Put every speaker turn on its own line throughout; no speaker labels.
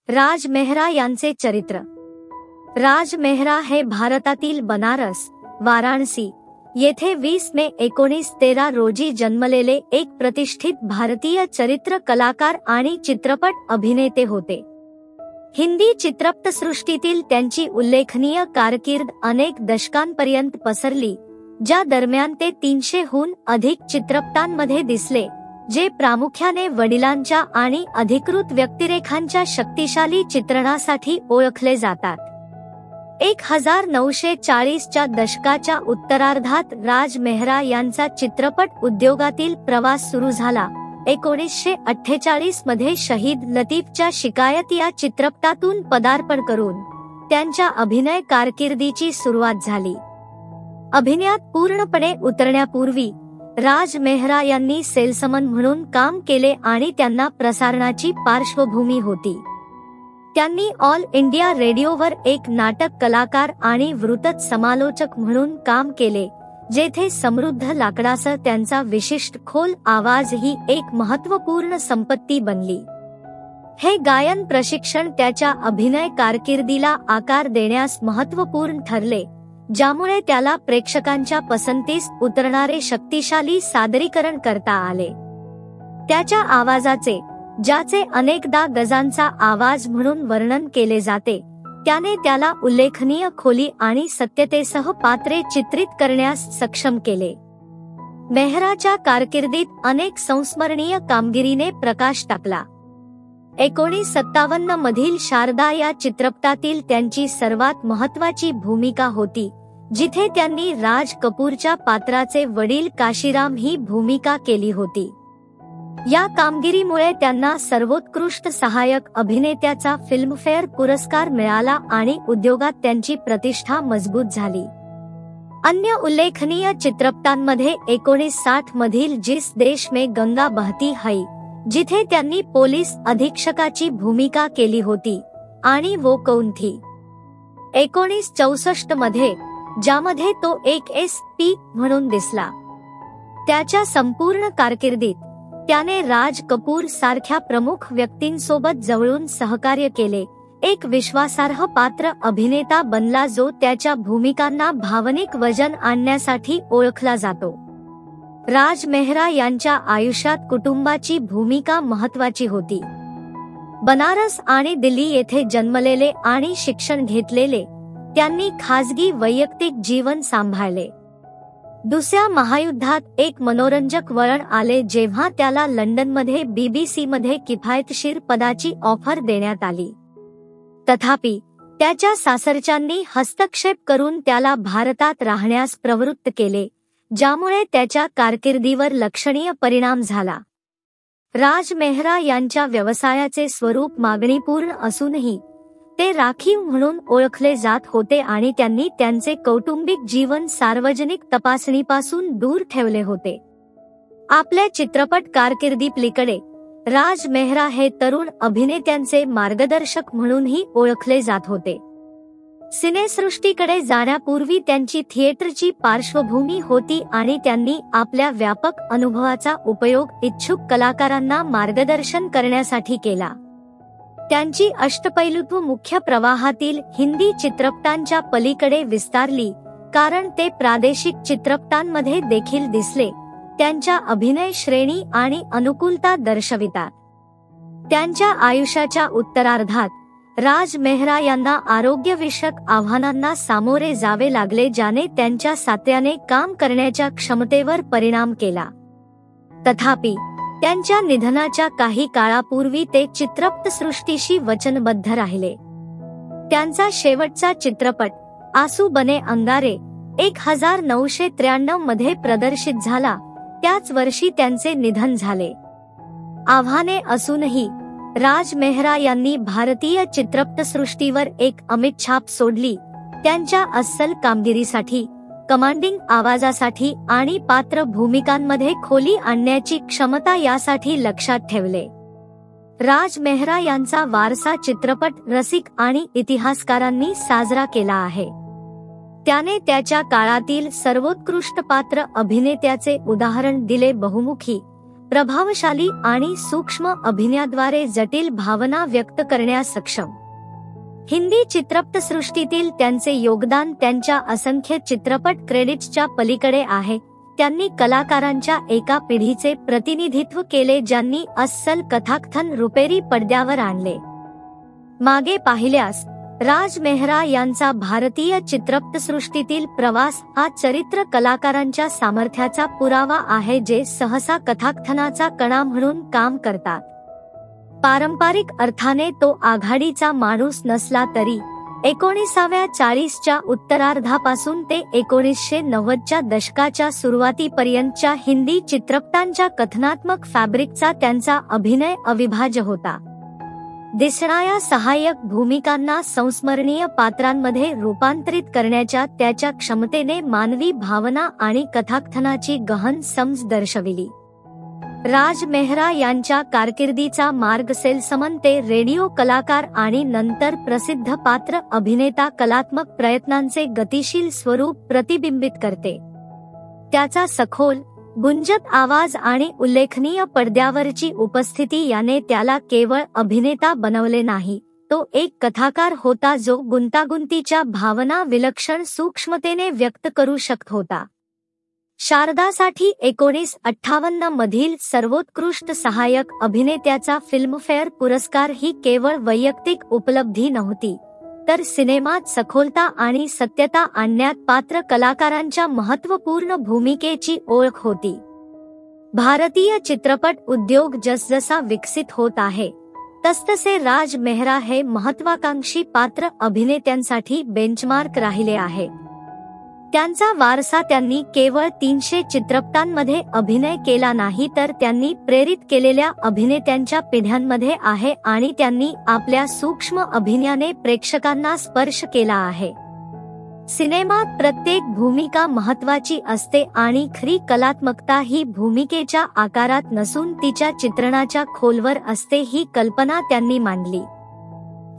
राज मेहरा यांचे चरित्र. राज मेहरा हे भारतातील बनारस, वाराणसी येथे 20 मे 1913 रोजी जन्मलेले एक प्रतिष्ठित भारतीय चरित्र कलाकार आणि चित्रपट अभिनेते होते. हिंदी चित्रपटसृष्टीतील त्यांची उल्लेखनीय कारकीर्द अनेक दशकांपर्यंत पसरली, ज्या दरम्यान ते 300हून अधिक चित्रपटांमध्ये दिसले, जे प्रामुख्याने वडिलांच्या आणि अधिकृत व्यक्तिरेखांच्या शक्तिशाली चित्रणासाठी ओळखले जातात. 1940च्या दशकाच्या उत्तरार्धात राज मेहरा यांचा चित्रपट उद्योगातील प्रवास सुरू झाला. 1948 मध्ये शहीद लतीफच्या शिकायत या चित्रपटातून पदार्पण करून त्यांच्या अभिनय कारकिर्दीची सुरुवात झाली. अभिनयात पूर्णपणे उतरण्यापूर्वी राज मेहरा यांनी सेल्समन म्हणून काम केले आणि त्यांना प्रसारणाची पार्श्वभूमी होती. त्यांनी ऑल इंडिया रेडिओवर एक नाटक कलाकार आणि वृत्त समालोचक म्हणून काम केले, जेथे समृद्ध लाकडासह त्यांचा विशिष्ट खोल आवाज ही एक महत्त्वपूर्ण संपत्ती बनली. हे गायन प्रशिक्षण त्याच्या अभिनय कारकिर्दीला आकार देण्यास महत्त्वपूर्ण ठरले, ज्यामुळे त्याला प्रेक्षकांच्या पसंतीस उतरणारे शक्तिशाली सादरीकरण करता आले. त्याच्या आवाजाचे, ज्याचे अनेकदा गजांचा आवाज म्हणून वर्णन केले जाते, त्याने त्याला उल्लेखनीय खोली आणि सत्यतेसह पात्रे चित्रित करण्यास सक्षम केले. मेहराच्या कारकिर्दीत अनेक संस्मरणीय कामगिरीने प्रकाश टाकला. 1957 मधील शारदा या चित्रपटातील त्यांची सर्वात महत्त्वाची भूमिका होती, जिथे त्यांनी राज कपूरच्या पात्राचे वडील काशीराम ही भूमिका केली होती. या कामगिरीमुळे त्यांना सर्वोत्कृष्ट सहाय्यक अभिनेत्याचा फिल्मफेअर पुरस्कार मिळाला आणि उद्योगात त्यांची प्रतिष्ठा मजबूत झाली. अन्य उल्लेखनीय चित्रपटांमध्ये 1960 मधील जिस देश में गंगा बहती है, जिथे त्यांनी पोलीस अधीक्षकाची भूमिका केली होती, आणि वो कौन थी 1964 मध्ये, ज्यामध्ये तो एक SP म्हणून दिसला. त्याच्या संपूर्ण कारकिर्दीत त्याने राज कपूर सारख्या प्रमुख व्यक्तींसोबत जवळून सहकार्य केले, एक विश्वासार्ह पात्र अभिनेता बनला जो त्याच्या भूमिकांना भावनिक वजन आणण्यासाठी ओळखला जातो. राज मेहरा यांच्या आयुष्यात कुटुंबाची भूमिका महत्त्वाची होती. बनारस आणि दिल्ली येथे जन्मलेले आणि शिक्षण घेतलेले, त्यांनी खाजगी वैयक्तिक जीवन सांभाळले. दुसऱ्या महायुद्धात एक मनोरंजक वळण आले जेव्हा त्याला लंडनमध्ये BBC मध्ये किफायतशीर पदाची ऑफर देण्यात आली. तथापि, त्याच्या सासरच्यांनी हस्तक्षेप करून त्याला भारतात राहण्यास प्रवृत्त केले, ज्यामुळे त्याच्या कारकिर्दीवर लक्षणीय परिणाम झाला. राज मेहरा यांच्या व्यवसायाचे स्वरूप मागणीपूर्ण असूनही ते राखीव म्हणून ओळखले जात होते आणि त्यांनी त्यांचे कौटुंबिक जीवन सार्वजनिक तपासणीपासून दूर ठेवले होते. आपल्या चित्रपट कारकिर्दीपलीकडे राज मेहरा हे तरुण अभिनेत्यांचे मार्गदर्शक म्हणूनही ओळखले जात होते. सिनेसृष्टीकडे जाण्यापूर्वी त्यांची थिएटरची पार्श्वभूमी होती आणि त्यांनी आपल्या व्यापक अनुभवाचा उपयोग इच्छुक कलाकारांना मार्गदर्शन करण्यासाठी केला. त्यांची अष्टपैलुत्व मुख्य प्रवाहातील हिंदी चित्रपटांच्या पलीकडे विस्तारली, कारण ते प्रादेशिक चित्रपटांमध्ये देखील दिसले, त्यांच्या अभिनय श्रेणी आणि अनुकूलता दर्शवितात. त्यांच्या आयुष्याच्या उत्तरार्धात राज मेहरा यांना आरोग्यविषयक आव्हानांना सामोरे जावे लागले, ज्याने त्यांच्या सातत्याने काम करण्याच्या क्षमतेवर परिणाम केला. तथापि, त्यांच्या निधनाच्या काही काळापूर्वी ते चित्रपटसृष्टीशी वचनबद्ध राहिले. त्यांचा शेवटचा चित्रपट आसू बने अंगारे 1993 मध्ये प्रदर्शित झाला. त्याच वर्षी त्यांचे निधन झाले. आव्हाने असूनही राज मेहरा यांनी भारतीय चित्रपटसृष्टीवर एक अमिट छाप सोडली, त्यांच्या अस्सल कामगिरीसाठी, कमांडिंग आवाजासाठी आणि पात्र भूमिकांमध्ये खोली आणण्याची क्षमता यासाठी लक्षात ठेवले. राज मेहरा यांचा वारसा चित्रपट रसिक आणि इतिहासकारांनी साजरा केला आहे. त्याने त्याच्या काळातील सर्वोत्कृष्ट पात्र अभिनेत्याचे उदाहरण दिले, बहुमुखी प्रभावशाली आणि सूक्ष्म अभिनयाद्वारे जटिल भावना व्यक्त करण्यास सक्षम. हिंदी चित्रपटसृष्टीतील त्यांचे योगदान त्यांच्या असंख्य चित्रपट क्रेडिट्सच्या पलीकडे आहे. त्यांनी कलाकारांच्या एका पिढीचे प्रतिनिधित्व केले ज्यांनी अस्सल कथाकथन रुपेरी पडद्यावर आणले. मागे पाहिल्यास राज मेहरा यांचा भारतीय चित्रपटसृष्टीतील प्रवास हा चरित्र कलाकारांच्या सामर्थ्याचा पुरावा आहे जे सहसा कथाकथनाचा कणा म्हणून काम करतात. पारंपरिक अर्थाने तो आघाडीचा माणूस नसला तरी 1940च्या उत्तरार्धापासून ते 1990च्या दशकाच्या सुरुवातीपर्यंतच्या हिंदी चित्रपटांच्या कथनात्मक फॅब्रिकचा त्यांचा अभिनय अविभाज्य होता. दिसणाऱ्या सहाय्यक भूमिकांना संस्मरणीय पात्रांमध्ये रूपांतरित करण्याच्या त्याच्या क्षमतेने मानवी भावना आणि कथाकथनाची गहन समज दर्शविली. राज मेहरा यांच्या कारकिर्दीचा मार्ग सेल्समन ते रेडिओ कलाकार आणि नंतर प्रसिद्ध पात्र अभिनेता कलात्मक प्रयत्नांचे गतिशील स्वरूप प्रतिबिंबित करते. त्याचा सखोल, गुंजत आवाज आणि उल्लेखनीय पडद्यावरची उपस्थिती याने त्याला केवळ अभिनेता बनवले नाही, तो एक कथाकार होता जो गुंतागुंतीच्या भावना विलक्षण सूक्ष्मतेने व्यक्त करू शकत होता. शारदासाठी 1958 मधील सर्वोत्कृष्ट सहाय्यक अभिनेत्याचा फिल्मफेअर पुरस्कार ही केवळ वैयक्तिक उपलब्धी नव्हती, तर सिनेमात सखोलता आणि सत्यता आणण्यात पात्र कलाकारांच्या महत्त्वपूर्ण भूमिकेची ओळख होती. भारतीय चित्रपट उद्योग जसजसा विकसित होत आहे तसतसे राज मेहरा हे महत्त्वाकांक्षी पात्र अभिनेत्यांसाठी बेंचमार्क राहिले आहे. त्यांचा वारसा त्यांनी केवळ 300 चित्रपटांमध्ये अभिनय केला नाही तर त्यांनी प्रेरित केलेल्या अभिनेत्यांच्या पिढ्यांमध्ये आहे आणि त्यांनी आपल्या सूक्ष्म अभिनयाने प्रेक्षकांना स्पर्श केला आहे. सिनेमात प्रत्येक भूमिका महत्त्वाची असते आणि खरी कलात्मकता ही भूमिकेच्या आकारात नसून तिच्या चित्रणाच्या खोलवर असते ही कल्पना त्यांनी मांडली.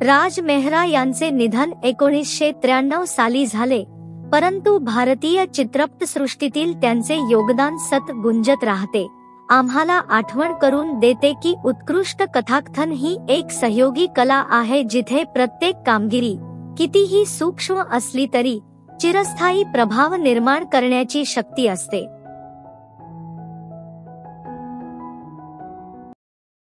राज मेहरा यांचे निधन 1993 साली झाले, परंतु भारतीय चित्रपटसृष्टीतील त्यांचे योगदान सतत गुंजत राहते. आम्हाला आठवण करून देते की उत्कृष्ट कथाकथन ही एक सहयोगी कला आहे जिथे प्रत्येक कामगिरी कितीही सूक्ष्म असली तरी चिरस्थायी प्रभाव निर्माण करण्याची शक्ती असते.